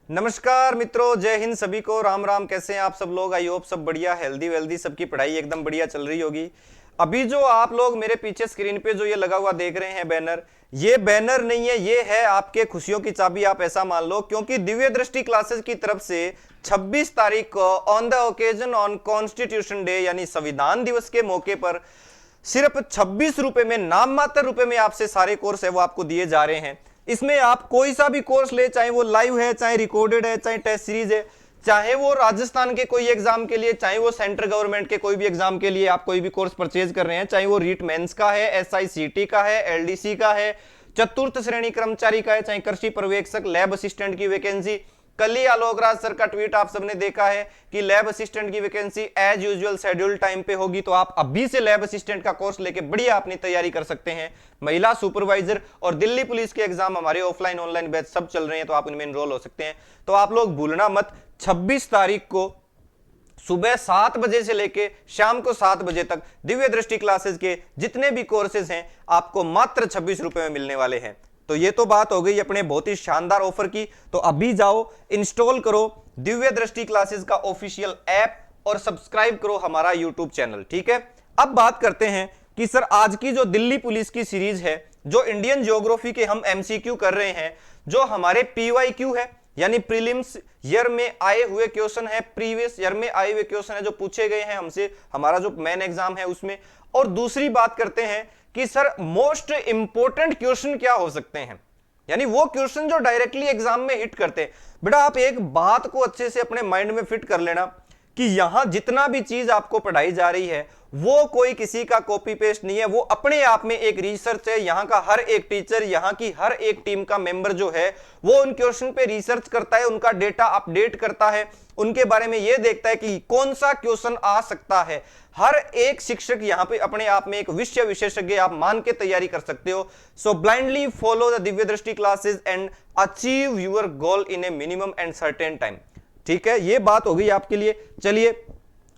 नमस्कार मित्रों, जय हिंद सभी को। राम राम। कैसे हैं आप सब लोग? आई होप सब बढ़िया, हेल्दी वेल्दी, सबकी पढ़ाई एकदम बढ़िया चल रही होगी। अभी जो आप लोग मेरे पीछे स्क्रीन पे जो ये लगा हुआ देख रहे हैं बैनर, ये बैनर नहीं है, ये है आपके खुशियों की चाबी, आप ऐसा मान लो। क्योंकि दिव्य दृष्टि क्लासेस की तरफ से 26 तारीख को on the occasion on constitution day यानी संविधान दिवस के मौके पर सिर्फ 26 रुपए में, नाम मात्र रुपए में आपसे सारे कोर्स है वो आपको दिए जा रहे हैं। इसमें आप कोई सा भी कोर्स ले, चाहे वो लाइव है, चाहे रिकॉर्डेड है, चाहे टेस्ट सीरीज है, चाहे वो राजस्थान के कोई एग्जाम के लिए, चाहे वो सेंट्रल गवर्नमेंट के कोई भी एग्जाम के लिए आप कोई भी कोर्स परचेज कर रहे हैं, चाहे वो रीट मेंस का है, SICT का है, LDC का है, चतुर्थ श्रेणी कर्मचारी का है, चाहे कृषि पर्यवेक्षक, लैब असिस्टेंट की वैकेंसी। कल ही आलोक राज सर का ट्वीट आप सबने देखा है कि लैब असिस्टेंट की vacancy as usual schedule time पे होगी, तो आप अभी से लैब असिस्टेंट का कोर्स लेके बढ़िया अपनी तैयारी कर सकते हैं। महिला सुपरवाइजर और दिल्ली पुलिस के एग्जाम हमारे ऑफलाइन ऑनलाइन बैच सब चल रहे हैं, तो आप इनमें एनरोल हो सकते हैं। तो आप लोग भूलना मत, 26 तारीख को सुबह 7 बजे से लेके शाम को 7 बजे तक दिव्य दृष्टि क्लासेस के जितने भी कोर्सेज हैं आपको मात्र 26 रुपए में मिलने वाले हैं। तो ये तो बात हो गई अपने बहुत ही शानदार ऑफर की। तो अभी जाओ, इंस्टॉल करो दिव्य दृष्टि क्लासेस का ऑफिशियल ऐप और सब्सक्राइब करो हमारा यूट्यूब चैनल। ठीक है, अब बात करते हैं कि सर आज की जो दिल्ली पुलिस की सीरीज है, जो इंडियन ज्योग्राफी के हम MCQ कर रहे हैं, जो हमारे PYQ है यानी प्रीलिम्स ईयर में आए हुए क्वेश्चन है, प्रीवियस ईयर में आए हुए क्वेश्चन है जो पूछे गए हैं हमसे, हमारा जो मेन एग्जाम है उसमें। और दूसरी बात करते हैं कि सर मोस्ट इंपोर्टेंट क्वेश्चन क्या हो सकते हैं, यानी वो क्वेश्चन जो डायरेक्टली एग्जाम में हिट करते हैं। बेटा आप एक बात को अच्छे से अपने माइंड में फिट कर लेना कि यहां जितना भी चीज आपको पढ़ाई जा रही है वो कोई किसी का कॉपी पेस्ट नहीं है, वो अपने आप में एक रिसर्च है। यहां का हर एक टीचर, यहां की हर एक टीम का मेंबर जो है वो उन क्वेश्चन पे रिसर्च करता है, उनका डेटा अपडेट करता है, उनके बारे में ये देखता है कि कौन सा क्वेश्चन आ सकता है। हर एक शिक्षक यहां पे अपने आप में एक विषय विशेषज्ञ आप मान के तैयारी कर सकते हो। सो ब्लाइंडली फॉलो द दिव्य दृष्टि classes and achieve your goal in A minimum and certain time. ठीक है, ये बात हो गई आपके लिए। चलिए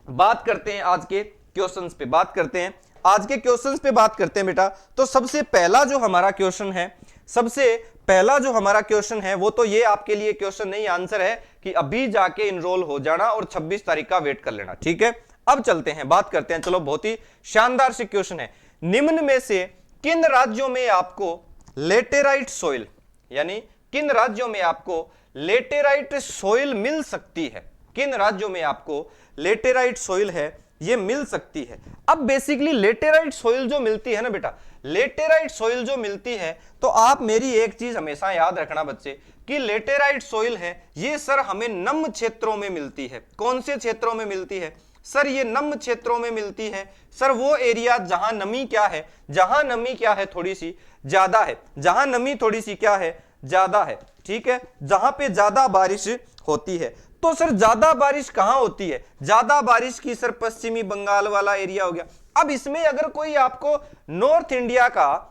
बात करते हैं आज के क्वेश्चंस पे, बात करते हैं आज के क्वेश्चंस पे बात करते हैं बेटा। तो सबसे पहला जो हमारा क्वेश्चन है, सबसे पहला जो हमारा क्वेश्चन है वो तो ये आपके लिए क्वेश्चन नहीं आंसर है कि अभी जाके इनरोल हो जाना और 26 तारीख का वेट कर लेना। ठीक है, अब चलते हैं, बात करते हैं। चलो बहुत ही शानदार से क्वेश्चन है। निम्न में से किन राज्यों में आपको लेटेराइट सोइल, यानी किन राज्यों में आपको लेटेराइट सोइल मिल सकती है, किन राज्यों में आपको लेटेराइट सोइल है ये मिल सकती है। अब बेसिकली लेटेराइट सोइल जो मिलती है ना बेटा, लेटेराइट सोइल जो मिलती है, तो आप मेरी एक चीज हमेशा याद रखना बच्चे कि लेटेराइट सोइल है ये सर हमें नम क्षेत्रों में मिलती है। कौन से क्षेत्रों में मिलती है सर? ये नम क्षेत्रों में मिलती है सर, वो एरिया जहां नमी क्या है, जहां नमी क्या है थोड़ी सी ज्यादा है, जहां नमी थोड़ी सी क्या है ज्यादा है। ठीक है, जहां पे ज्यादा बारिश होती है। तो सर ज्यादा बारिश कहां होती है? ज्यादा बारिश की सर पश्चिमी बंगाल वाला एरिया हो गया। अब इसमें अगर कोई आपको नॉर्थ इंडिया का,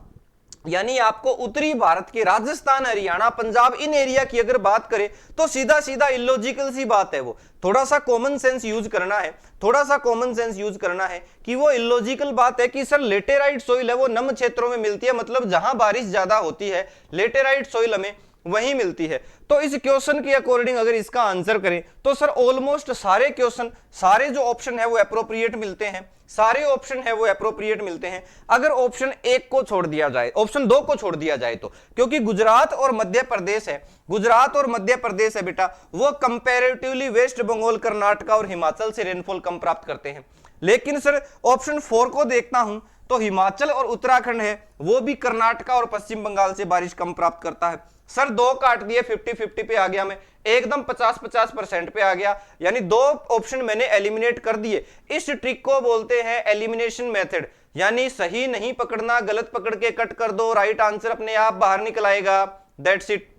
यानी आपको उत्तरी भारत के राजस्थान, हरियाणा, पंजाब, इन एरिया की अगर बात करें तो सीधा सीधा इलॉजिकल सी बात है, वो थोड़ा सा कॉमन सेंस यूज करना है, थोड़ा सा कॉमन सेंस यूज करना है कि वो इलॉजिकल बात है कि सर लेटेराइट सोइल है वो नम क्षेत्रों में मिलती है, मतलब जहां बारिश ज्यादा होती है लेटेराइट सोइल हमें वहीं मिलती है। तो इस क्वेश्चन के अकॉर्डिंग अगर इसका आंसर करें तो सर ऑलमोस्ट सारे क्वेश्चन, सारे जो ऑप्शन है वो एप्रोप्रिएट मिलते हैं, सारे ऑप्शन है वो एप्रोप्रिएट मिलते हैं। अगर ऑप्शन 1 को छोड़ दिया जाए, ऑप्शन 2 को छोड़ दिया जाए तो, क्योंकि गुजरात और मध्य प्रदेश है, गुजरात और मध्य प्रदेश है बेटा, वो कंपैरेटिवली वेस्ट बंगाल, कर्नाटका और हिमाचल से रेनफॉल कम प्राप्त करते हैं। लेकिन सर ऑप्शन 4 को देखता हूं तो हिमाचल और उत्तराखंड है वो भी कर्नाटका और पश्चिम बंगाल से बारिश कम प्राप्त करता है। सर 2 काट दिए, 50-50 पे आ गया, मैं एकदम 50-50% पे आ गया, यानी 2 ऑप्शन मैंने एलिमिनेट कर दिए। इस ट्रिक को बोलते हैं एलिमिनेशन मेथड, यानी सही नहीं पकड़ना, गलत पकड़ के कट कर दो, राइट आंसर अपने आप बाहर निकल आएगा। That's it.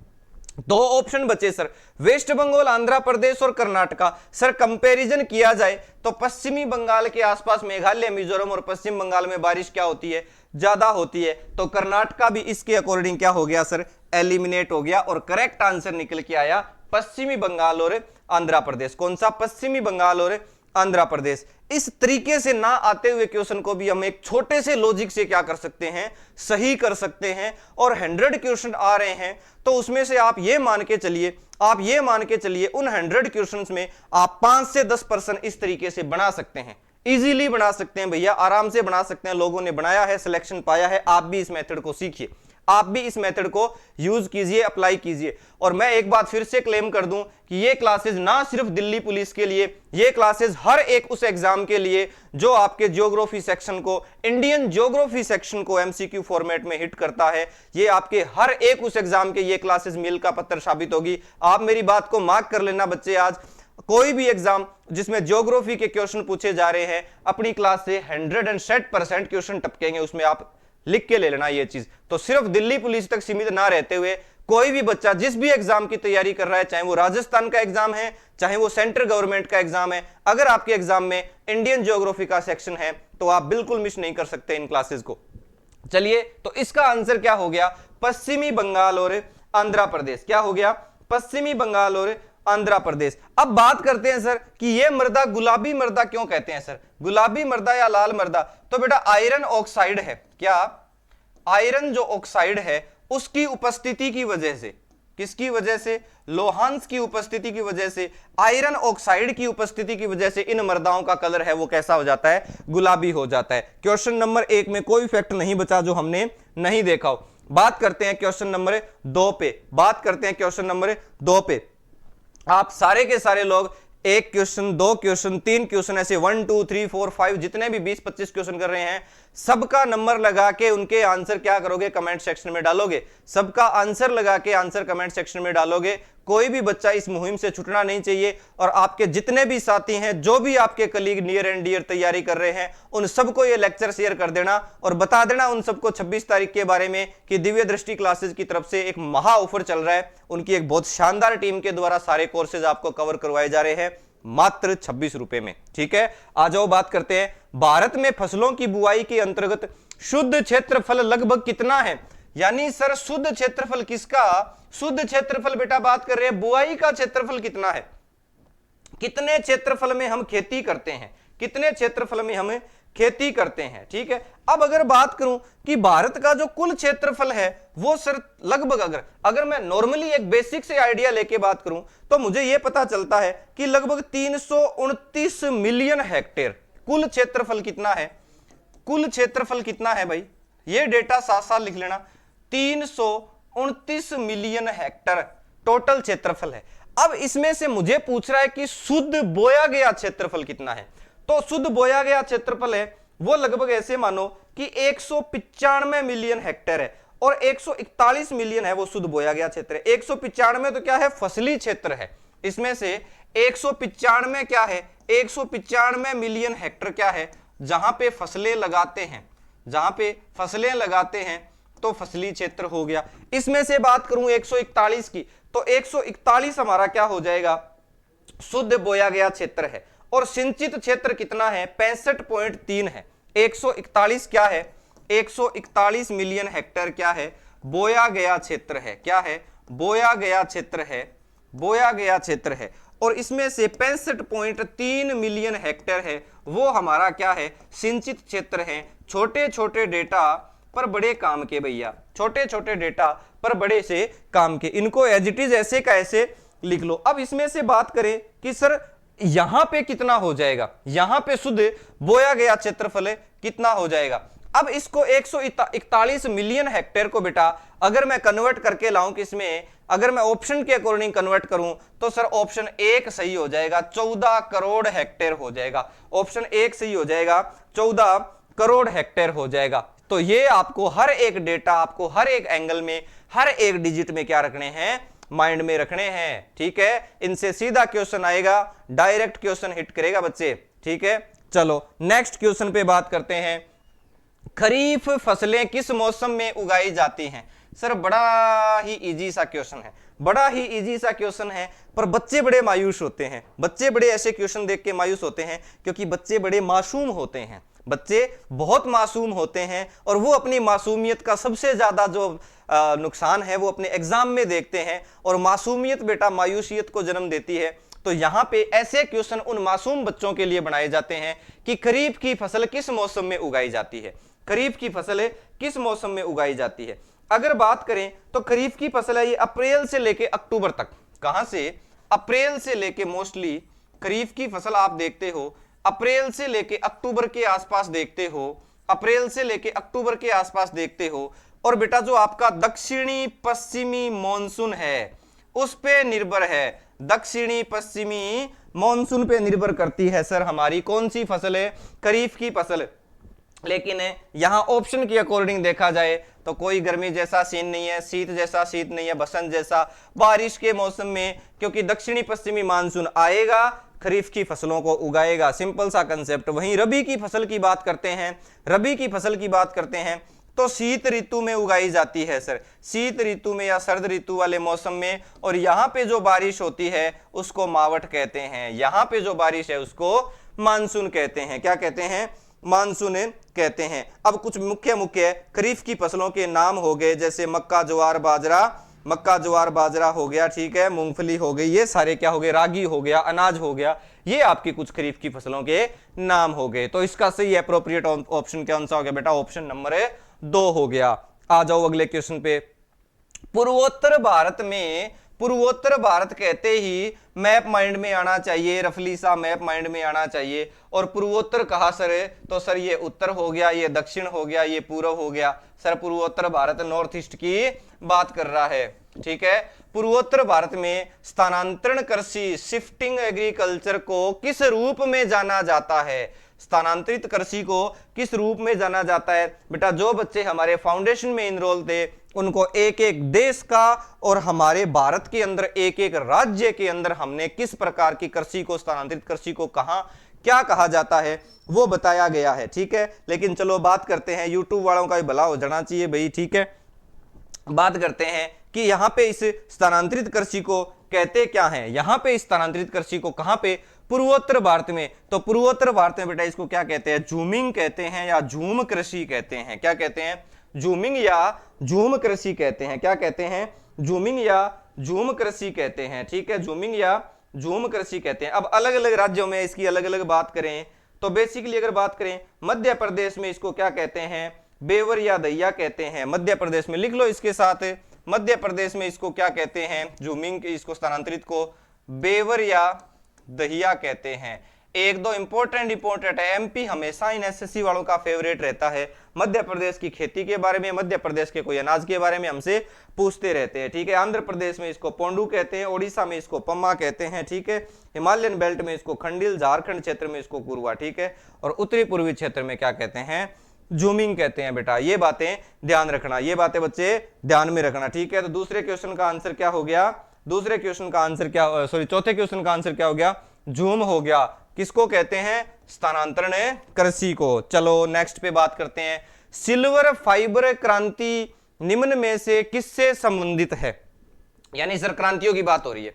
2 ऑप्शन बचे सर, वेस्ट बंगाल, आंध्र प्रदेश और कर्नाटका। सर कंपैरिजन किया जाए तो पश्चिमी बंगाल के आसपास मेघालय, मिजोरम और पश्चिम बंगाल में बारिश क्या होती है? ज्यादा होती है। तो कर्नाटका भी इसके अकॉर्डिंग क्या हो गया सर? एलिमिनेट हो गया और करेक्ट आंसर निकल के आया पश्चिमी बंगाल और आंध्र प्रदेश। कौन सा? पश्चिमी बंगाल और आंध्र प्रदेश। इस तरीके से ना आते हुए क्वेश्चन को भी हम एक छोटे से लॉजिक से क्या कर सकते हैं? सही कर सकते हैं। और 100 क्वेश्चन आ रहे हैं तो उसमें से आप ये मान के चलिए आप ये मान के चलिए उन 100 क्वेश्चंस में आप 5 से 10% इस तरीके से बना सकते हैं, इजीली बना सकते हैं भैया, आराम से बना सकते हैं। लोगों ने बनाया है, सिलेक्शन पाया है, आप भी इस मेथड को सीखिए, आप भी इस मेथड को यूज कीजिए, अप्लाई कीजिए। और मैं एक बात फिर से क्लेम कर दूं कि ये क्लासेस ना सिर्फ दिल्ली पुलिस के लिए, ये क्लासेस हर एक उस एग्जाम के लिए जो आपके ज्योग्राफी सेक्शन को, इंडियन ज्योग्राफी सेक्शन को एमसीक्यू फॉर्मेट में हिट करता है, ये आपके हर एक उस एग्जाम के ये क्लासेस मील का पत्थर साबित होगी। आप मेरी बात को मार्क कर लेना बच्चे, आज कोई भी एग्जाम जिसमें ज्योग्राफी के क्वेश्चन पूछे जा रहे हैं, अपनी क्लास से 160% क्वेश्चन टपकेंगे, उसमें आप लिख के ले लेना ये चीज। तो सिर्फ दिल्ली पुलिस तक सीमित ना रहते हुए कोई भी बच्चा जिस भी एग्जाम की तैयारी कर रहा है, चाहे वो राजस्थान का एग्जाम है, चाहे वो सेंट्रल गवर्नमेंट का एग्जाम है, अगर आपके एग्जाम में इंडियन ज्योग्राफी का सेक्शन है तो आप बिल्कुल मिस नहीं कर सकते इन क्लासेस को। चलिए, तो इसका आंसर क्या हो गया? पश्चिमी बंगाल और आंध्र प्रदेश। क्या हो गया? पश्चिमी बंगाल और आंध्र प्रदेश। अब बात करते हैं सर कि ये मृदा गुलाबी मृदा क्यों कहते हैं सर? गुलाबी मृदा या लाल मृदा? तो बेटा आयरन ऑक्साइड है। क्या? आयरन जो ऑक्साइड है उसकी उपस्थिति की वजह से, किसकी वजह से? लोहांश की उपस्थिति की वजह से, आयरन ऑक्साइड की उपस्थिति की वजह से इन मृदाओं का कलर है वो कैसा हो जाता है? गुलाबी हो जाता है। क्वेश्चन नंबर 1 में कोई फैक्ट नहीं बचा जो हमने नहीं देखा हो। बात करते हैं क्वेश्चन नंबर 2 पे, बात करते हैं क्वेश्चन नंबर 2 पे। आप सारे के सारे लोग 1 क्वेश्चन, 2 क्वेश्चन, 3 क्वेश्चन, ऐसे 1 2 3 4 5 जितने भी 20-25 क्वेश्चन कर रहे हैं, सबका नंबर लगा के उनके आंसर क्या करोगे? कमेंट सेक्शन में डालोगे। सबका आंसर लगा के आंसर कमेंट सेक्शन में डालोगे। कोई भी बच्चा इस मुहिम से छूटना नहीं चाहिए। और आपके जितने भी साथी हैं, जो भी आपके कलीग नियर एंड डियर तैयारी कर रहे हैं, उन सबको ये लेक्चर शेयर कर देना और बता देना उन सबको 26 तारीख के बारे में कि दिव्य दृष्टि क्लासेस की तरफ से एक महा ऑफर चल रहा है। उनकी एक बहुत शानदार टीम के द्वारा सारे कोर्सेज आपको कवर करवाए जा रहे हैं मात्र 26 रुपए में। ठीक है, आ जाओ बात करते हैं। भारत में फसलों की बुआई के अंतर्गत शुद्ध क्षेत्रफल लगभग कितना है? यानी सर शुद्ध क्षेत्रफल किसका? शुद्ध क्षेत्रफल बेटा बात कर रहे हैं बुआई का क्षेत्रफल कितना है? कितने क्षेत्रफल में हम खेती करते हैं, कितने क्षेत्रफल में हम खेती करते हैं। ठीक है, अब अगर बात करूं कि भारत का जो कुल क्षेत्रफल है वो सर लगभग, अगर मैं नॉर्मली एक बेसिक से आइडिया लेके बात करूं तो मुझे यह पता चलता है कि लगभग 329 मिलियन हेक्टेयर कुल क्षेत्रफल कितना है? कुल क्षेत्रफल कितना है भाई? ये डेटा साथ साथ लिख लेना। 329 मिलियन हेक्टेयर टोटल क्षेत्रफल है। अब इसमें से मुझे पूछ रहा है कि शुद्ध बोया गया क्षेत्रफल कितना है। तो शुद्ध बोया गया क्षेत्रफल है वो लगभग ऐसे मानो कि 195 मिलियन हेक्टेयर है और 141 मिलियन है वो शुद्ध बोया गया क्षेत्र है। 195 तो क्या है? फसली क्षेत्र है। इसमें से 195 क्या है? 195 मिलियन हेक्टेयर क्या है? जहां पे फसलें लगाते हैं, जहां पे फसलें लगाते हैं तो फसली क्षेत्र हो गया। इसमें से बात करूं 141 की, तो 141 हमारा क्या हो जाएगा? शुद्ध बोया गया क्षेत्र है। और सिंचित क्षेत्र कितना है? 65.3 है। 141 क्या है? 141 मिलियन हेक्टेयर क्या है? बोया गया क्षेत्र है। क्या है? बोया गया क्षेत्र है, बोया गया क्षेत्र है। और इसमें से 65.3 मिलियन हेक्टेयर है वो हमारा क्या है? सिंचित क्षेत्र है। छोटे छोटे डेटा पर बड़े काम के भैया, छोटे छोटे डेटा पर बड़े से काम के, इनको एज इट इज ऐसे का ऐसे लिख लो। अब इसमें से बात करें कि सर यहां पे कितना हो जाएगा? यहां पे शुद्ध बोया गया क्षेत्रफल कितना हो जाएगा? अब इसको 141 मिलियन हेक्टेयर को बेटा अगर मैं कन्वर्ट करके लाऊं किसमें, अगर मैं ऑप्शन के अकॉर्डिंग कन्वर्ट करूं तो सर ऑप्शन 1 सही हो जाएगा, 14 करोड़ हेक्टेयर हो जाएगा। ऑप्शन 1 सही हो जाएगा, 14 करोड़ हेक्टेयर हो जाएगा। तो ये आपको हर एक डेटा, आपको हर एक एंगल में, हर एक डिजिट में क्या रखने हैं? माइंड में रखने हैं। ठीक है, इनसे सीधा क्वेश्चन आएगा, डायरेक्ट क्वेश्चन हिट करेगा बच्चे। ठीक है, चलो नेक्स्ट क्वेश्चन पे बात करते हैं। खरीफ फसलें किस मौसम में उगाई जाती हैं? सर बड़ा ही इजी सा क्वेश्चन है, बड़ा ही इजी सा क्वेश्चन है, पर बच्चे बड़े मायूस होते हैं। बच्चे बड़े ऐसे क्वेश्चन देख के मायूस होते हैं क्योंकि बच्चे बड़े मासूम होते हैं। बच्चे बहुत मासूम होते हैं और वो अपनी मासूमियत का सबसे ज्यादा जो नुकसान है वो अपने एग्जाम में देखते हैं। और मासूमियत बेटा मायूसियत को जन्म देती है। तो यहाँ पे ऐसे क्वेश्चन उन मासूम बच्चों के लिए बनाए जाते हैं कि खरीफ की फसल किस मौसम में उगाई जाती है? खरीफ की फसल किस मौसम में उगाई जाती है? अगर बात करें तो खरीफ की फसल है ये अप्रैल से लेके अक्टूबर तक, कहां से? अप्रैल से लेके मोस्टली खरीफ की फसल आप देखते हो अप्रैल से लेके अक्टूबर के आसपास देखते हो, अप्रैल से लेके अक्टूबर के आसपास देखते हो। और बेटा जो आपका दक्षिणी पश्चिमी मॉनसून है उस पे निर्भर है, दक्षिणी पश्चिमी मॉनसून पे निर्भर करती है सर हमारी कौन सी फसल है? खरीफ की फसल। लेकिन यहां ऑप्शन के अकॉर्डिंग देखा जाए तो कोई गर्मी जैसा सीन नहीं है, शीत जैसा शीत नहीं है, बसंत जैसा बारिश के मौसम में, क्योंकि दक्षिणी पश्चिमी मानसून आएगा खरीफ की फसलों को उगाएगा। सिंपल सा कंसेप्ट। वहीं रबी की फसल की बात करते हैं, रबी की फसल की बात करते हैं तो शीत ऋतु में उगाई जाती है सर, शीत ऋतु में या सर्द ऋतु वाले मौसम में। और यहाँ पे जो बारिश होती है उसको मावठ कहते हैं, यहाँ पे जो बारिश है उसको मानसून कहते हैं। क्या कहते हैं? मानसून कहते हैं। अब कुछ मुख्य खरीफ की फसलों के नाम हो गए, जैसे मक्का ज्वार बाजरा, मक्का ज्वार बाजरा हो गया, ठीक है, मूंगफली हो गई, ये सारे क्या हो गए? रागी हो गया, अनाज हो गया, ये आपकी कुछ खरीफ की फसलों के नाम हो गए। तो इसका सही एप्रोप्रिएट ऑप्शन कौन सा हो गया बेटा? ऑप्शन नंबर 2 हो गया। आ जाओ अगले क्वेश्चन पे। पूर्वोत्तर भारत में, पूर्वोत्तर भारत कहते ही मैप माइंड में आना चाहिए, रफली सा मैप माइंड में आना चाहिए। और पूर्वोत्तर कहा सर है? तो सर ये उत्तर हो गया, ये दक्षिण हो गया, ये पूर्व हो गया। सर पूर्वोत्तर भारत नॉर्थ ईस्ट की बात कर रहा है, ठीक है। पूर्वोत्तर भारत में स्थानांतरण कृषि, शिफ्टिंग एग्रीकल्चर को किस रूप में जाना जाता है? स्थानांतरित कृषि को किस रूप में जाना जाता है? बेटा जो बच्चे हमारे फाउंडेशन में इनरोल थे उनको एक एक देश का और हमारे भारत के अंदर एक एक राज्य के अंदर हमने किस प्रकार की कृषि को, स्थानांतरित कृषि को कहा, क्या कहा जाता है वो बताया गया है, ठीक है। लेकिन चलो बात करते हैं, यूट्यूब वालों का भी भला हो जाना चाहिए भाई, ठीक है। बात करते हैं कि यहां पे इस स्थानांतरित कृषि को कहते क्या है? यहां पे स्थानांतरित कृषि को कहां पे? पूर्वोत्तर भारत में। तो पूर्वोत्तर भारत में बेटा इसको क्या कहते हैं? जूमिंग कहते हैं या झूम कृषि कहते हैं। क्या कहते हैं? जूमिंग या झूम कृषि कहते हैं। क्या कहते हैं? जूमिंग या झूम कृषि कहते हैं, ठीक है, जूमिंग या झूम कृषि कहते हैं। अब अलग अलग राज्यों में इसकी अलग अलग बात करें तो बेसिकली अगर बात करें मध्य प्रदेश में इसको क्या कहते हैं? बेवर या दैया कहते हैं। मध्य प्रदेश में लिख लो इसके साथ, मध्य प्रदेश में इसको क्या कहते हैं? जूमिंग, इसको स्थानांतरित को बेवर या दहिया कहते हैं। एक दो इंपॉर्टेंट है, एमपी हमेशा इन एसएससी वालों का फेवरेट रहता है। मध्य प्रदेश की खेती के बारे में, मध्य प्रदेश के कोई अनाज के बारे में हमसे पूछते रहते हैं, ठीक है। आंध्र प्रदेश में इसको पोंडू कहते हैं, ओडिशा में इसको पम्मा कहते हैं, ठीक है। हिमालयन बेल्ट में इसको खंडिल, झारखंड क्षेत्र में इसको कुरवा, ठीक है। और उत्तरी पूर्वी क्षेत्र में क्या कहते हैं? जूमिंग कहते हैं बेटा। ये बातें ध्यान रखना, ये बातें बच्चे ध्यान में रखना, ठीक है। तो दूसरे क्वेश्चन का आंसर क्या हो गया? दूसरे क्वेश्चन का आंसर क्या, सॉरी चौथे क्वेश्चन का आंसर क्या हो गया? जूम हो गया। किसको कहते हैं? स्थानांतरण कृषि को। चलो नेक्स्ट पे बात करते हैं। सिल्वर फाइबर क्रांति निम्न में से किससे संबंधित है? यानी सर क्रांतियों की बात हो रही है।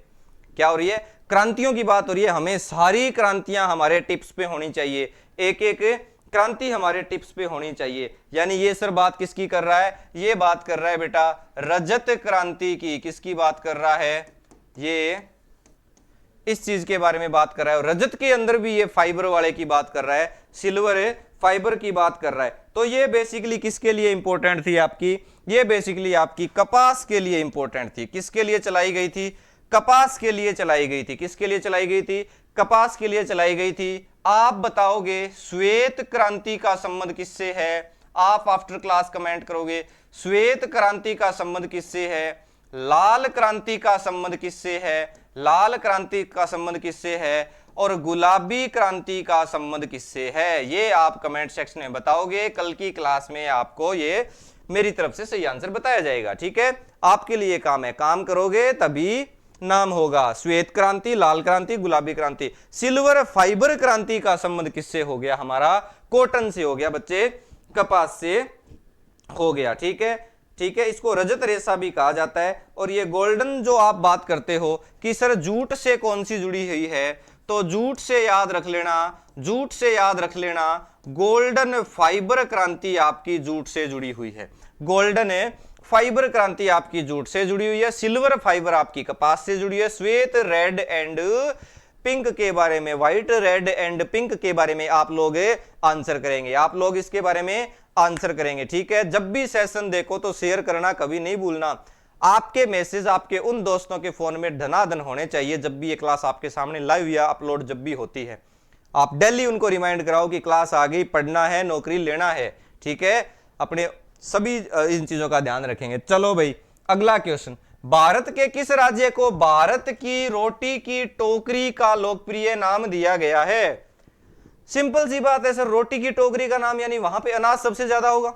क्या हो रही है? क्रांतियों की बात हो रही है। हमें सारी क्रांतियां हमारे टिप्स पे होनी चाहिए, एक एक क्रांति हमारे टिप्स पे होनी चाहिए। यानी ये सर बात किसकी कर रहा है? ये बात कर रहा है बेटा रजत क्रांति की। किसकी बात कर रहा है? ये इस चीज के बारे में बात कर रहा है। रजत के अंदर भी ये फाइबर वाले की बात कर रहा है, सिल्वर फाइबर की बात कर रहा है। तो ये बेसिकली किसके लिए इंपॉर्टेंट थी आपकी? ये बेसिकली आपकी कपास के लिए इंपॉर्टेंट थी। किसके लिए चलाई गई थी? कपास के लिए चलाई गई थी। किसके लिए चलाई गई थी? कपास के लिए चलाई गई थी। आप बताओगे श्वेत क्रांति का संबंध किससे है? आप आफ्टर क्लास कमेंट करोगे श्वेत क्रांति का संबंध किससे है, लाल क्रांति का संबंध किससे है, लाल क्रांति का संबंध किससे है, और गुलाबी क्रांति का संबंध किससे है। ये आप कमेंट सेक्शन में बताओगे। कल की क्लास में आपको ये मेरी तरफ से सही आंसर बताया जाएगा, ठीक है। आपके लिए काम है, काम करोगे तभी नाम होगा। श्वेत क्रांति, लाल क्रांति, गुलाबी क्रांति। सिल्वर फाइबर क्रांति का संबंध किससे हो गया? हमारा कॉटन से हो गया बच्चे, कपास से हो गया, ठीक है, ठीक है। इसको रजत रेशा भी कहा जाता है। और ये गोल्डन जो आप बात करते हो कि सर जूट से कौन सी जुड़ी हुई है, तो जूट से याद रख लेना, जूट से याद रख लेना गोल्डन फाइबर क्रांति आपकी जूट से जुड़ी हुई है। गोल्डन फाइबर क्रांति आपकी जूट से जुड़ी हुई है। सिल्वर फाइबर आपकी कपास से जुड़ी है। श्वेत, रेड एंड पिंक के बारे में, व्हाइट, रेड एंड पिंक के बारे में आप लोग आंसर करेंगे, आप लोग इसके बारे में आंसर करेंगे, ठीक है। जब भी सेशन देखो तो शेयर करना कभी नहीं भूलना। आपके मैसेज आपके उन दोस्तों के फोन में धनाधन होने चाहिए जब भी ये क्लास आपके सामने लाइव या अपलोड जब भी होती है। आप डेली उनको रिमाइंड कराओ कि क्लास आ गई, पढ़ना है, नौकरी लेना है, ठीक है। अपने सभी इन चीजों का ध्यान रखेंगे। चलो भाई अगला क्वेश्चन, भारत के किस राज्य को भारत की रोटी की टोकरी का लोकप्रिय नाम दिया गया है? सिंपल सी बात है सर, रोटी की टोकरी का नाम यानी वहां पे अनाज सबसे ज्यादा होगा,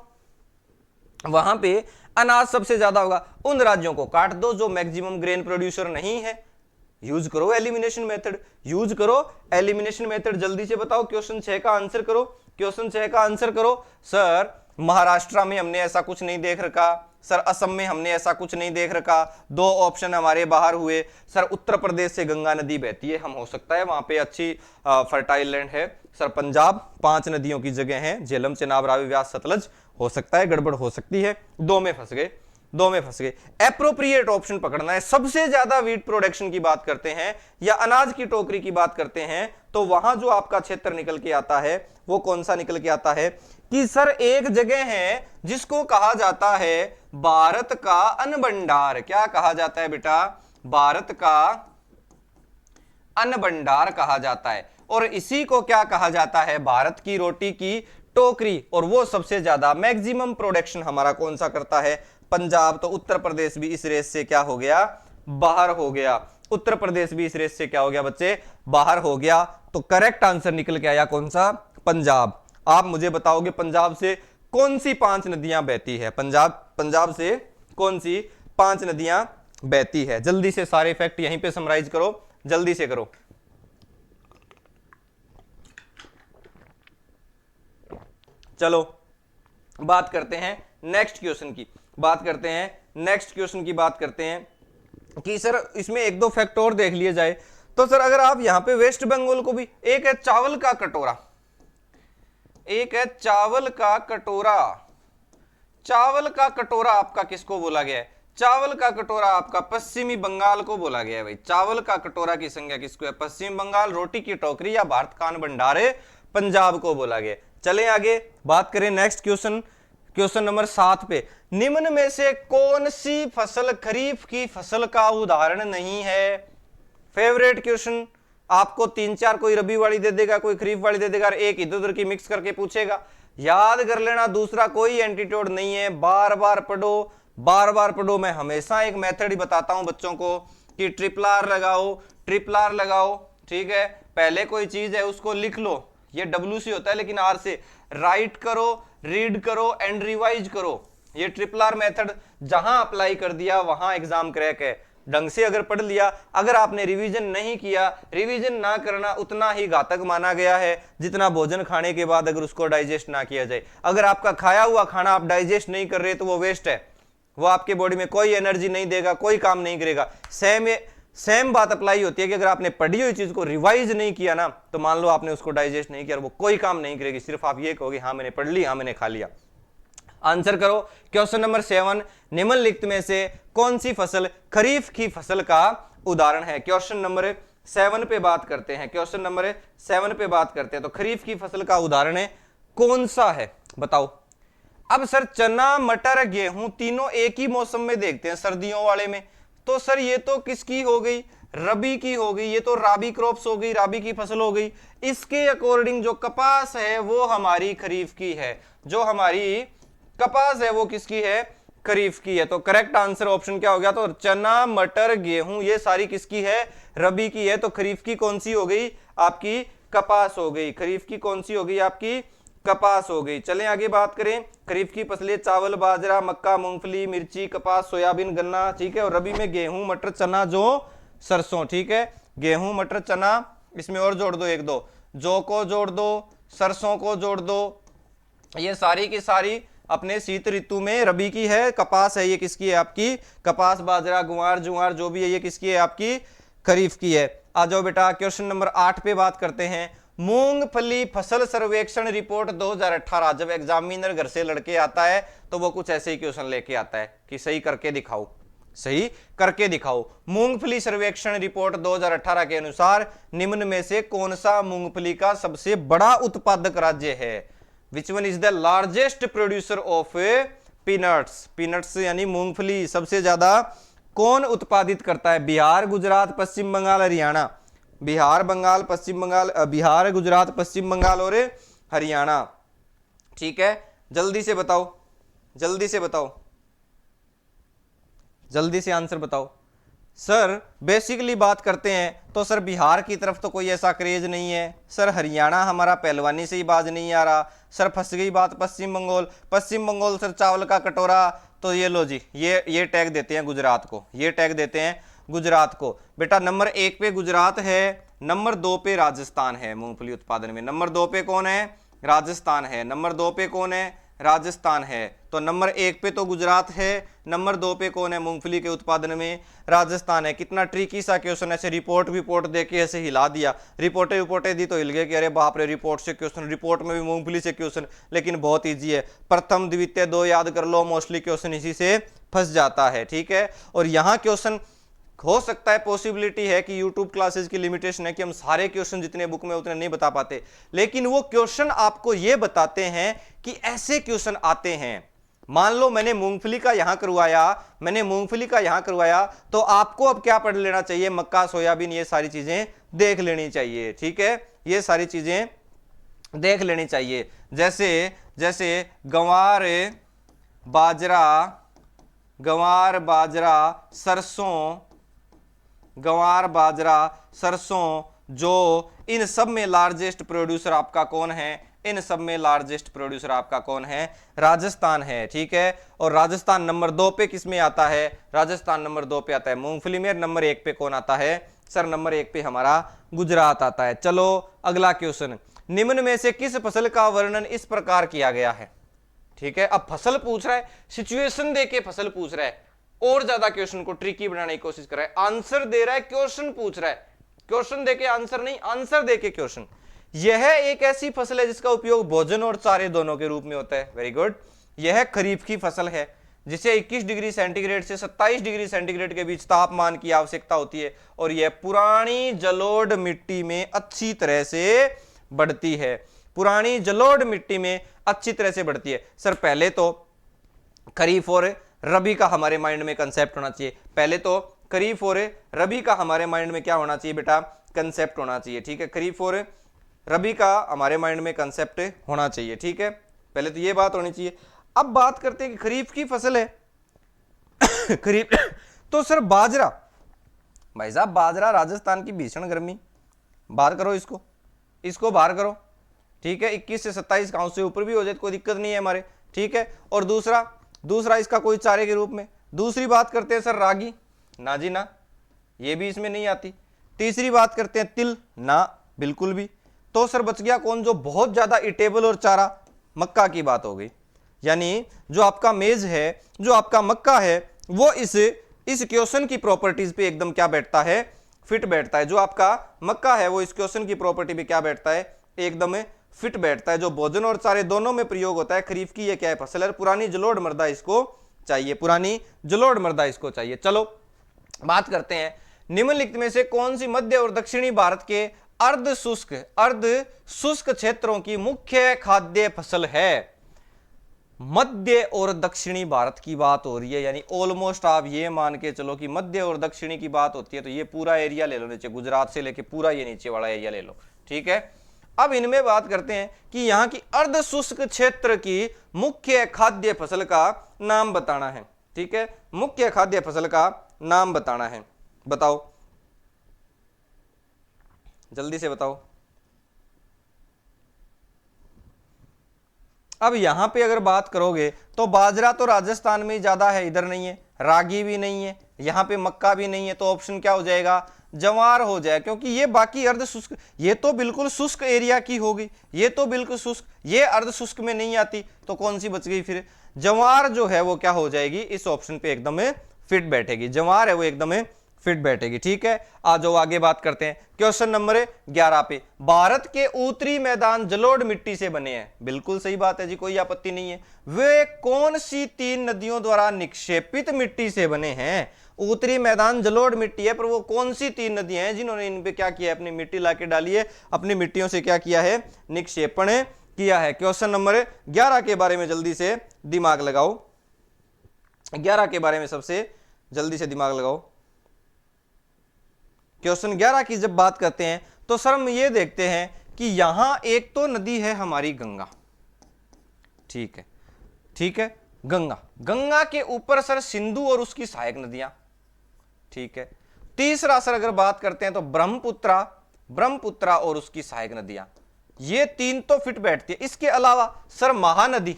वहां पे अनाज सबसे ज्यादा होगा। उन राज्यों को काट दो जो मैक्सिमम ग्रेन प्रोड्यूसर नहीं है। यूज करो एलिमिनेशन मेथड, यूज करो एलिमिनेशन मेथड। जल्दी से बताओ, क्वेश्चन 6 का आंसर करो, क्वेश्चन 6 का आंसर करो। सर महाराष्ट्र में हमने ऐसा कुछ नहीं देख रखा, सर असम में हमने ऐसा कुछ नहीं देख रखा, 2 ऑप्शन हमारे बाहर हुए। सर उत्तर प्रदेश से गंगा नदी बहती है, हम हो सकता है वहां पे अच्छी फर्टाइल लैंड है। सर पंजाब 5 नदियों की जगह है, झेलम, चेनाब, रावी, व्यास, सतलज। हो सकता है गड़बड़ हो सकती है, 2 में फंस गए, 2 में फंस गए। एप्रोप्रिएट ऑप्शन पकड़ना है। सबसे ज्यादा वीट प्रोडक्शन की बात करते हैं या अनाज की टोकरी की बात करते हैं तो वहां जो आपका क्षेत्र निकल के आता है वो कौन सा निकल के आता है कि सर एक जगह है जिसको कहा जाता है भारत का अन्न भंडार। क्या कहा जाता है बेटा? भारत का अन्न भंडार कहा जाता है। और इसी को क्या कहा जाता है? भारत की रोटी की टोकरी। और वो सबसे ज्यादा मैक्सिमम प्रोडक्शन हमारा कौन सा करता है? पंजाब। तो उत्तर प्रदेश भी इस रेस से क्या हो गया? बाहर हो गया। उत्तर प्रदेश भी इस रेस से क्या हो गया बच्चे? बाहर हो गया। तो करेक्ट आंसर निकल के आया कौन सा? पंजाब। आप मुझे बताओगे पंजाब से कौन सी 5 नदियां बहती है? पंजाब से कौन सी 5 नदियां बहती है? जल्दी से सारे फैक्ट यहीं पे समराइज करो, जल्दी से करो। चलो बात करते हैं नेक्स्ट क्वेश्चन की, बात करते हैं नेक्स्ट क्वेश्चन की, बात करते हैं कि सर इसमें 1-2 फैक्ट और देख लिए जाए। तो सर अगर आप यहां पे वेस्ट बंगाल को भी, एक है चावल का कटोरा, एक है चावल का कटोरा। चावल का कटोरा आपका किसको बोला गया है? चावल का कटोरा आपका पश्चिमी बंगाल को बोला गया है भाई। चावल का कटोरा की संज्ञा किसको है? पश्चिम बंगाल। रोटी की टोकरी या भारत का अन्न भंडार है, पंजाब को बोला गया। चलें आगे बात करें नेक्स्ट क्वेश्चन, क्वेश्चन नंबर 7 पे। निम्न में से कौन सी फसल खरीफ की फसल का उदाहरण नहीं है? Favourite question. आपको 3-4 कोई रबी वाली दे देगा, कोई खरीफ वाली दे देगा, एक इधर उधर की मिक्स करके पूछेगा। याद कर लेना, दूसरा कोई एंटीट्यूड नहीं है। बार बार पढ़ो, बार बार पढ़ो। मैं हमेशा एक मेथड ही बताता हूं बच्चों को कि ट्रिपल आर लगाओ, ट्रिपल आर लगाओ, ठीक है। पहले कोई चीज है उसको लिख लो, ये डब्ल्यू से होता है लेकिन आर से। राइट करो, रीड करो एंड रिवाइज करो। ये ट्रिपल आर मेथड जहां अप्लाई कर दिया वहां एग्जाम क्रैक है। ढंग से अगर पढ़ लिया, अगर आपने रिवीजन नहीं किया, रिवीजन ना करना उतना ही घातक माना गया है जितना भोजन खाने के बाद अगर उसको डाइजेस्ट ना किया जाए। अगर आपका खाया हुआ खाना आप डाइजेस्ट नहीं कर रहे तो वो वेस्ट है, वो आपके बॉडी में कोई एनर्जी नहीं देगा, कोई काम नहीं करेगा। सेम बात अप्लाई होती है कि अगर आपने पढ़ी हुई चीज को रिवाइज नहीं किया ना, तो मान लो आपने उसको डाइजेस्ट नहीं किया, वो कोई काम नहीं करेगी। सिर्फ आप ये कहोगे हाँ मैंने पढ़ ली, हाँ मैंने खा लिया। आंसर करो क्वेश्चन नंबर 7। निम्नलिखित में से कौन सी फसल खरीफ की फसल का उदाहरण है? क्वेश्चन नंबर 7 पे बात करते हैं, क्वेश्चन नंबर 7 पे बात करते हैं। तो खरीफ की फसल का उदाहरण है कौन सा है बताओ? अब सर चना, मटर, गेहूं तीनों एक ही मौसम में देखते हैं, सर्दियों वाले में। तो सर ये तो किसकी हो गई? रबी की हो गई। ये तो राबी क्रॉप्स हो गई, राबी की फसल हो गई। इसके अकॉर्डिंग जो कपास है वो हमारी खरीफ की है, जो हमारी कपास है वो किसकी है? खरीफ की है। तो करेक्ट आंसर ऑप्शन क्या हो गया? तो चना, मटर, गेहूं ये सारी किसकी है? रबी की है। तो खरीफ की कौन सी हो गई? आपकी कपास हो गई। खरीफ की कौन सी हो गई? आपकी कपास हो गई। चलें आगे बात करें। खरीफ की फसलें चावल, बाजरा, मक्का, मूंगफली, मिर्ची, कपास, सोयाबीन, गन्ना, ठीक है। और रबी में गेहूं, मटर, चना, जौ, सरसों, ठीक है। गेहूं, मटर, चना, इसमें और जोड़ दो 1-2, जौ को जोड़ दो, सरसों को जोड़ दो। ये सारी की सारी अपने शीत ऋतु में रबी की है। कपास है ये किसकी है? आपकी कपास, बाजरा, गुआर, जुआर जो भी है ये किसकी है? आपकी खरीफ की है। आ जाओ बेटा क्वेश्चन नंबर 8 पे बात करते हैं। मूंगफली फसल सर्वेक्षण रिपोर्ट 2018। जब एग्जामिनर घर से लड़के आता है तो वो कुछ ऐसे ही क्वेश्चन लेके आता है कि सही करके दिखाओ, सही करके दिखाओ। मूंगफली सर्वेक्षण रिपोर्ट 2018 के अनुसार निम्न में से कौन सा मूंगफली का सबसे बड़ा उत्पादक राज्य है? Which one is the largest producer of peanuts, peanuts यानी मूंगफली सबसे ज्यादा कौन उत्पादित करता है? बिहार, गुजरात, पश्चिम बंगाल, हरियाणा। बिहार, बंगाल, पश्चिम बंगाल, बिहार, गुजरात, पश्चिम बंगाल और हरियाणा। ठीक है, जल्दी से बताओ, जल्दी से बताओ, जल्दी से आंसर बताओ। सर बेसिकली बात करते हैं तो सर बिहार की तरफ तो कोई ऐसा क्रेज नहीं है। सर हरियाणा हमारा पहलवानी से ही बाज नहीं आ रहा। सर फंस गई बात पश्चिम बंगाल, पश्चिम बंगाल सर चावल का कटोरा। तो ये लो जी, ये टैग देते हैं गुजरात को, ये टैग देते हैं गुजरात को। बेटा नंबर 1 पे गुजरात है, नंबर 2 पे राजस्थान है मूंगफली उत्पादन में। नंबर 2 पे कौन है? राजस्थान है। नंबर 2 पे कौन है? राजस्थान है। तो नंबर 1 पे तो गुजरात है, नंबर 2 पे कौन है मूंगफली के उत्पादन में? राजस्थान है। कितना ट्रिकी सा क्वेश्चन, ऐसे रिपोर्ट दे के ऐसे हिला दिया। रिपोर्टें दी तो हिल गए कि अरे बाप रे रिपोर्ट से क्वेश्चन, रिपोर्ट में भी मूंगफली से क्वेश्चन। लेकिन बहुत ईजी है, प्रथम द्वितीय 2 याद कर लो, मोस्टली क्वेश्चन इसी से फंस जाता है। ठीक है, और यहां क्वेश्चन हो सकता है, पॉसिबिलिटी है कि YouTube क्लासेस की लिमिटेशन है कि हम सारे क्वेश्चन जितने बुक में उतने नहीं बता पाते, लेकिन वो क्वेश्चन आपको ये बताते हैं कि ऐसे क्वेश्चन आते हैं। मान लो मैंने मूंगफली का यहां करवाया, मैंने मूंगफली का यहां करवाया, तो आपको अब क्या पढ़ लेना चाहिए? मक्का, सोयाबीन, ये सारी चीजें देख लेनी चाहिए। ठीक है, ये सारी चीजें देख लेनी चाहिए। जैसे जैसे गंवार, बाजरा, गंवार, बाजरा, सरसों, गंवार, बाजरा, सरसों, जो इन सब में लार्जेस्ट प्रोड्यूसर आपका कौन है? इन सब में लार्जेस्ट प्रोड्यूसर आपका कौन है? राजस्थान है। ठीक है, और राजस्थान नंबर 2 पे किस में आता है? राजस्थान नंबर 2 पे आता है मूंगफली में। नंबर 1 पे कौन आता है? सर नंबर 1 पे हमारा गुजरात आता है। चलो अगला क्वेश्चन, निम्न में से किस फसल का वर्णन इस प्रकार किया गया है? ठीक है, अब फसल पूछ रहा है, सिचुएशन देके फसल पूछ रहा है, और ज्यादा क्वेश्चन को ट्रिकी बनाने की कोशिश कर रहा है। आंसर दे रहा है, क्वेश्चन पूछ रहा है, क्वेश्चन देके आंसर नहीं, आंसर देके क्वेश्चन। यह एक ऐसी फसल है जिसका उपयोग भोजन और चारे दोनों के रूप में होता है। Very good. यह खरीफ की फसल है जिसे 21 डिग्री सेंटीग्रेड से 27 डिग्री सेंटीग्रेड के बीच तापमान की आवश्यकता होती है, और यह पुरानी जलोढ़ मिट्टी में अच्छी तरह से बढ़ती है। पुरानी जलोढ़ मिट्टी में अच्छी तरह से बढ़ती है। सर पहले तो खरीफ और रबी का हमारे माइंड में कंसेप्ट होना चाहिए। पहले तो खरीफ और रबी का हमारे माइंड में क्या होना चाहिए बेटा? कंसेप्ट होना चाहिए। ठीक है, खरीफ और रबी का हमारे माइंड में कंसेप्ट होना चाहिए। ठीक है, पहले तो ये बात होनी चाहिए। अब बात करते हैं कि खरीफ की फसल है खरीफ तो सर बाजरा, भाई साहब बाजरा, राजस्थान की भीषण गर्मी, बाहर करो इसको, इसको बाहर करो। ठीक है, 21 से 27 गांव से ऊपर भी हो जाए कोई दिक्कत नहीं है हमारे। ठीक है, और दूसरा इसका कोई चारे के रूप में। दूसरी बात करते हैं सर रागी, ना जी ना, ये भी इसमें नहीं आती। तीसरी बात करते हैं तिल, ना बिल्कुल भी। तो सर बच गया कौन? जो बहुत ज्यादा इटेबल और चारा, मक्का की बात हो गई। यानी जो आपका मेज है, जो आपका मक्का है, वो इस क्वेश्चन की प्रॉपर्टीज पे एकदम क्या बैठता है? फिट बैठता है। जो आपका मक्का है वो इस क्वेश्चन की प्रॉपर्टी पे क्या बैठता है? एकदम फिट बैठता है। जो भोजन और चारे दोनों में प्रयोग होता है। खरीफ की ये क्या है? फसल है। पुरानी जलोढ़ मृदा इसको चाहिए, पुरानी जलोढ़ मृदा इसको चाहिए। चलो बात करते हैं, निम्नलिखित में से कौन सी मध्य और दक्षिणी भारत के अर्ध शुष्क क्षेत्रों की मुख्य खाद्य फसल है? मध्य और दक्षिणी भारत की बात हो रही है, यानी ऑलमोस्ट आप ये मान के चलो कि मध्य और दक्षिणी की बात होती है तो ये पूरा एरिया ले लो नीचे, गुजरात से लेके पूरा ये नीचे वाला एरिया ले लो। ठीक है, अब इनमें बात करते हैं कि यहां की अर्ध शुष्क क्षेत्र की मुख्य खाद्य फसल का नाम बताना है। ठीक है, मुख्य खाद्य फसल का नाम बताना है। बताओ, जल्दी से बताओ। अब यहां पे अगर बात करोगे तो बाजरा तो राजस्थान में ही ज्यादा है, इधर नहीं है। रागी भी नहीं है, यहां पे मक्का भी नहीं है, तो ऑप्शन क्या हो जाएगा? जवार हो जाए, क्योंकि ये बाकी अर्ध शुष्क, ये तो बिल्कुल शुष्क एरिया की होगी, ये तो बिल्कुल शुष्क, ये अर्ध शुष्क में नहीं आती, तो कौन सी बच गई फिर? जवार जो है वो क्या हो जाएगी? इस ऑप्शन पे एकदम फिट बैठेगी। जवार है वो एकदम फिट बैठेगी। ठीक है, आ जाओ आगे बात करते हैं। क्वेश्चन नंबर 11 पे, भारत के उत्तरी मैदान जलोढ़ मिट्टी से बने हैं। बिल्कुल सही बात है जी, कोई आपत्ति नहीं है। वे कौन सी 3 नदियों द्वारा निक्षेपित मिट्टी से बने हैं? उत्तरी मैदान जलोढ़ मिट्टी है, पर वो कौन सी 3 नदियां हैं जिन्होंने इन पे क्या किया है? अपनी मिट्टी लाके डाली है, अपनी मिट्टियों से क्या किया है? निक्षेपण किया है। क्वेश्चन नंबर 11 के बारे में जल्दी से दिमाग लगाओ। 11 के बारे में सबसे जल्दी से दिमाग लगाओ। क्वेश्चन 11 की जब बात करते हैं तो सर हम ये देखते हैं कि यहां एक तो नदी है हमारी गंगा, ठीक है, ठीक है, गंगा, गंगा के ऊपर सर सिंधु और उसकी सहायक नदियां, ठीक है। तीसरा सर अगर बात करते हैं तो ब्रह्मपुत्रा, ब्रह्मपुत्रा और उसकी सहायक नदियां, ये तीन तो फिट बैठती है। इसके अलावा sir Mahanadi,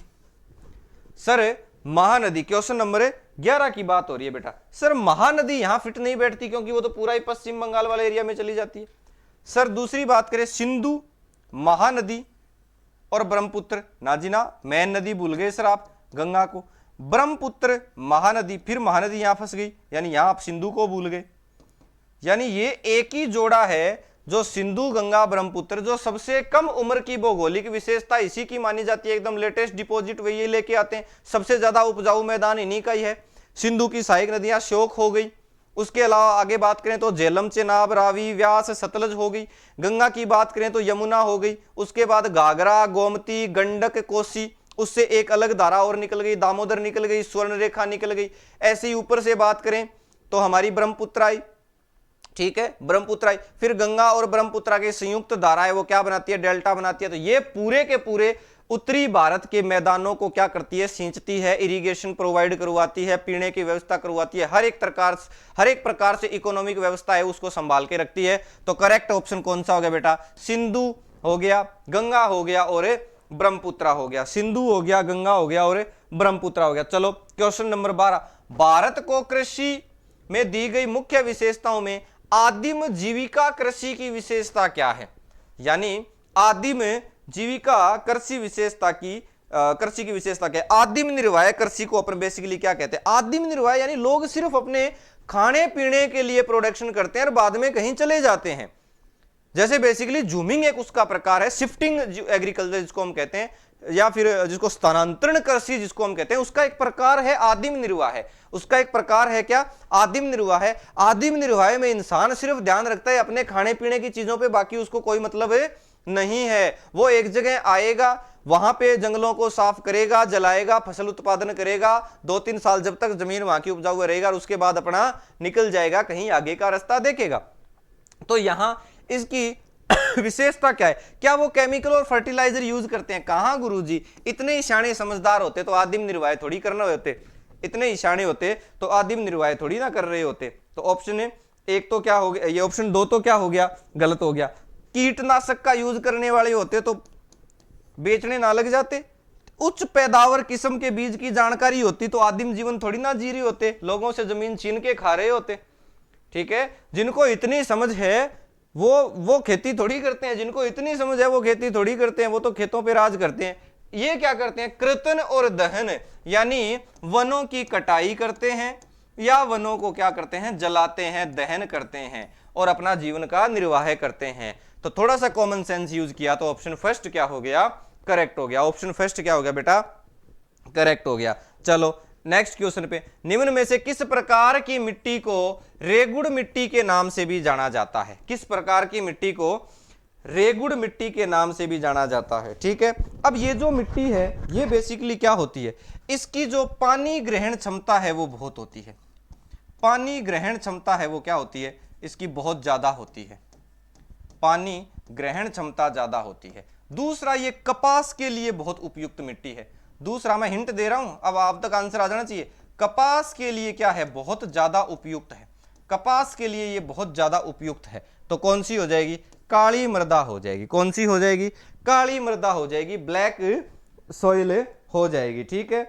sir Mahanadi, question number 11 की बात हो रही है बेटा, सर महानदी यहां फिट नहीं बैठती क्योंकि वो तो पूरा ही पश्चिम बंगाल वाले एरिया में चली जाती है। सर दूसरी बात करें, सिंधु, महानदी और ब्रह्मपुत्र, ना जी ना, मैन नदी भूल गए सर आप, गंगा को, ब्रह्मपुत्र, महानदी, फिर महानदी यहां फंस गई, यानी यहां आप सिंधु को भूल गए। यानी ये एक ही जोड़ा है जो सिंधु गंगा ब्रह्मपुत्र, जो सबसे कम उम्र की भौगोलिक विशेषता इसी की मानी जाती है, एकदम लेटेस्ट डिपॉजिट वही लेके आते हैं, सबसे ज्यादा उपजाऊ मैदान इन्हीं का ही है। सिंधु की सहायक नदियां श्योक हो गई, उसके अलावा आगे बात करें तो झेलम, चेनाब, रावी, व्यास, सतलज हो गई। गंगा की बात करें तो यमुना हो गई, उसके बाद घाघरा, गोमती, गंडक, कोसी, उससे एक अलग धारा और निकल गई, दामोदर निकल गई, स्वर्ण रेखा निकल गई। ऐसे ही ऊपर से बात करें तो हमारी ब्रह्मपुत्र आई, ठीक है, ब्रह्मपुत्र आई, फिर गंगा और ब्रह्मपुत्र की संयुक्त धारा है वो क्या बनाती है, डेल्टा बनाती है। तो ये पूरे के पूरे उत्तरी भारत के मैदानों को क्या करती है, सींचती है, इरिगेशन प्रोवाइड करवाती है, पीने की व्यवस्था करवाती है, हर एक प्रकार से इकोनॉमिक व्यवस्था है उसको संभाल के रखती है। तो करेक्ट ऑप्शन कौन सा हो गया बेटा, सिंधु हो गया, गंगा हो गया और ब्रह्मपुत्र हो गया, सिंधु हो गया, गंगा हो गया और ब्रह्मपुत्र हो गया। चलो क्वेश्चन नंबर 12, भारत को कृषि में दी गई मुख्य विशेषताओं में आदिम जीविका कृषि की विशेषता क्या है। यानी आदिम जीविका कृषि विशेषता की कृषि की विशेषता क्या है। आदिम निर्वाह कृषि को अपन बेसिकली क्या कहते हैं, आदिम निर्वाह यानी लोग सिर्फ अपने खाने पीने के लिए प्रोडक्शन करते हैं और बाद में कहीं चले जाते हैं। जैसे बेसिकली जूमिंग एक उसका प्रकार है, शिफ्टिंग एग्रीकल्चर जिसको हम कहते हैं, या फिर जिसको स्थानांतरण कृषि जिसको हम कहते हैं, उसका एक प्रकार है आदिम निर्वाह है, उसका एक प्रकार है क्या, आदिम निर्वाह है। आदिम निर्वाह में इंसान सिर्फ ध्यान रखता है अपने खाने पीने की चीजों पे, बाकी उसको कोई मतलब नहीं है। वो एक जगह आएगा, वहां पे जंगलों को साफ करेगा, जलाएगा, फसल उत्पादन करेगा, 2-3 साल जब तक जमीन वहां की उपजाऊ रहेगा और उसके बाद अपना निकल जाएगा, कहीं आगे का रास्ता देखेगा। तो यहां इसकी विशेषता क्या है, क्या वो केमिकल और फर्टिलाइजर यूज करते हैं, कहां गुरुजी, इतने ईशाने समझदार होते तो आदिम निर्वाह थोड़ी करना होते, इतने ईशाने होते तो आदिम निर्वाह थोड़ी ना कर रहे होते। तो ऑप्शन एक तो क्या हो गया, ये ऑप्शन 2 तो क्या हो गया, गलत हो गया। कीटनाशक का यूज करने वाले होते तो बेचने ना लग जाते, उच्च पैदावार किस्म के बीज की जानकारी होती तो आदिम जीवन थोड़ी ना जी रहे होते, लोगों से जमीन छीन के खा रहे होते। ठीक है, जिनको इतनी समझ है वो खेती थोड़ी करते हैं, जिनको इतनी समझ है वो खेती थोड़ी करते हैं, वो तो खेतों पे राज करते हैं। ये क्या करते हैं, कृतन और दहन, यानी वनों की कटाई करते हैं या वनों को क्या करते हैं, जलाते हैं, दहन करते हैं और अपना जीवन का निर्वाह करते हैं। तो थोड़ा सा कॉमन सेंस यूज किया तो ऑप्शन फर्स्ट क्या हो गया, करेक्ट हो गया। ऑप्शन फर्स्ट क्या हो गया बेटा, करेक्ट हो गया। चलो नेक्स्ट क्वेश्चन पे, निम्न में से किस प्रकार की मिट्टी को रेगुड़ मिट्टी के नाम से भी जाना जाता है, किस प्रकार की मिट्टी को रेगुड़ मिट्टी के नाम से भी जाना जाता है। ठीक है, अब ये जो मिट्टी है ये बेसिकली क्या होती है, इसकी जो पानी ग्रहण क्षमता है वो बहुत होती है, पानी ग्रहण क्षमता है वो क्या होती है, इसकी बहुत ज्यादा होती है, पानी ग्रहण क्षमता ज्यादा होती है। दूसरा, ये कपास के लिए बहुत उपयुक्त मिट्टी है। दूसरा, मैं हिंट दे रहा हूं, अब आप तक आंसर आ जाना चाहिए, कपास के लिए क्या है, बहुत ज्यादा उपयुक्त है, कपास के लिए ये बहुत ज्यादा उपयुक्त है। तो कौन सी हो जाएगी, काली मृदा हो जाएगी, कौन सी हो जाएगी, काली मृदा हो जाएगी, ब्लैक सॉइल हो जाएगी। ठीक है,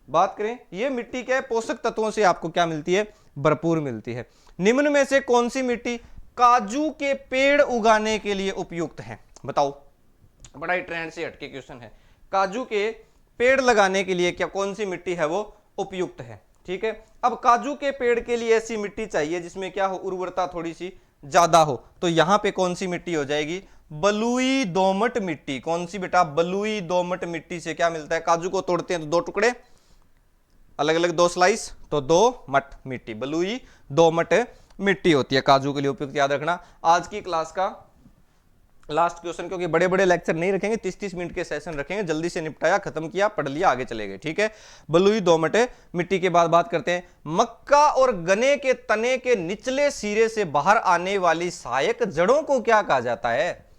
बात करें ये मिट्टी के पोषक तत्वों से आपको क्या मिलती है, भरपूर मिलती है। निम्न में से कौन सी मिट्टी काजू के पेड़ उगाने के लिए उपयुक्त है, बताओ, बड़ा ही ट्रेंड से हटके क्वेश्चन है। काजू के पेड़ लगाने के लिए क्या कौन सी मिट्टी है वो उपयुक्त है। ठीक है, अब काजू के पेड़ के लिए ऐसी मिट्टी चाहिए जिसमें क्या हो, उर्वरता थोड़ी सी ज्यादा हो, तो यहां पे कौन सी मिट्टी हो जाएगी, बलुई दोमट मिट्टी। कौन सी बेटा, बलुई दोमट मिट्टी से क्या मिलता है, काजू को तोड़ते हैं तो 2 टुकड़े, अलग अलग 2 स्लाइस, तो 2 मट मिट्टी, बलुई दोमट मिट्टी होती है काजू के लिए उपयुक्त, याद रखना। आज की क्लास का लास्ट क्वेश्चन, क्योंकि बड़े बड़े लेक्चर नहीं रखेंगे, 30-30 मिनट के सेशन रखेंगे, जल्दी से निपटाया, खत्म किया, पढ़ लिया, आगे चले गए। ठीक है, बलुई दोमट मिट्टी के बाद बात करते हैं। मक्का और गन्ने के तने के निचले सिरे से बाहर आने वाली सहायक जड़ों को क्या कहा जाता है?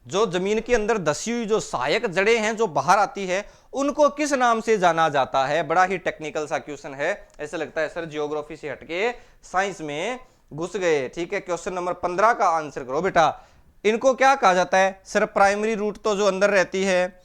जो जमीन के अंदर धसी हुई जो सहायक जड़ें हैं जो बाहर आती है, उनको किस नाम से जाना जाता है? बड़ा ही टेक्निकल सा क्वेश्चन है, ऐसे लगता है सर जियोग्राफी से हटके साइंस में घुस गए। ठीक है, क्वेश्चन नंबर 15 का आंसर करो बेटा। इनको क्या कहा जाता है? सर प्राइमरी रूट तो जो अंदर रहती है,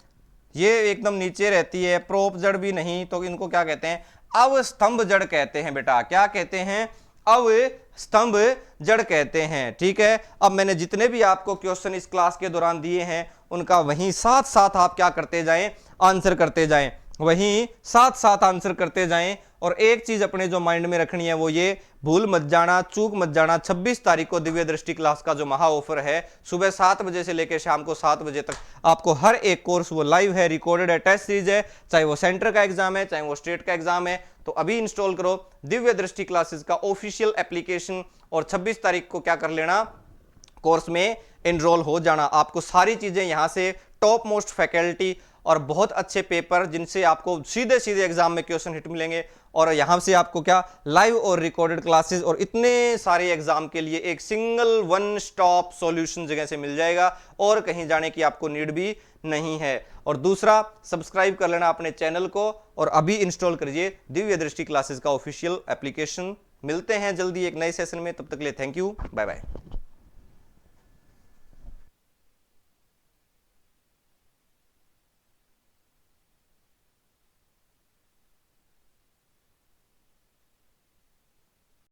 ये एकदम नीचे रहती है, प्रोप जड़ भी नहीं, तो इनको क्या कहते हैं? अवस्तंभ जड़ कहते हैं बेटा। क्या कहते हैं? अवस्तंभ जड़ कहते हैं। ठीक है, अब मैंने जितने भी आपको क्वेश्चन इस क्लास के दौरान दिए हैं, उनका वहीं साथ साथ आप क्या करते जाएं? आंसर करते जाएं, वहीं साथ साथ आंसर करते जाएं। और एक चीज अपने जो माइंड में रखनी है वो ये, भूल मत जाना, चूक मत जाना, 26 तारीख को दिव्य दृष्टि क्लास का जो महा ऑफर है, सुबह 7 बजे से लेकर शाम को 7 बजे तक आपको हर एक कोर्स वो लाइव है, रिकॉर्डेड है, टेस्ट सीरीज है, चाहे वो सेंटर का एग्जाम है, चाहे वो स्टेट का एग्जाम है। तो अभी इंस्टॉल करो दिव्य दृष्टि क्लासेस का ऑफिशियल एप्लीकेशन, और 26 तारीख को क्या कर लेना? कोर्स में एनरोल हो जाना। आपको सारी चीजें यहां से, टॉप मोस्ट फैकल्टी और बहुत अच्छे पेपर, जिनसे आपको सीधे सीधे एग्जाम में क्वेश्चन हिट मिलेंगे। और यहां से आपको क्या, लाइव और रिकॉर्डेड क्लासेस और इतने सारे एग्जाम के लिए एक सिंगल वन स्टॉप सॉल्यूशन जगह से मिल जाएगा, और कहीं जाने की आपको नीड भी नहीं है। और दूसरा, सब्सक्राइब कर लेना अपने चैनल को, और अभी इंस्टॉल करिए दिव्य दृष्टि क्लासेस का ऑफिशियल एप्लीकेशन। मिलते हैं जल्दी एक नए सेशन में, तब तक के लिए थैंक यू, बाय बाय।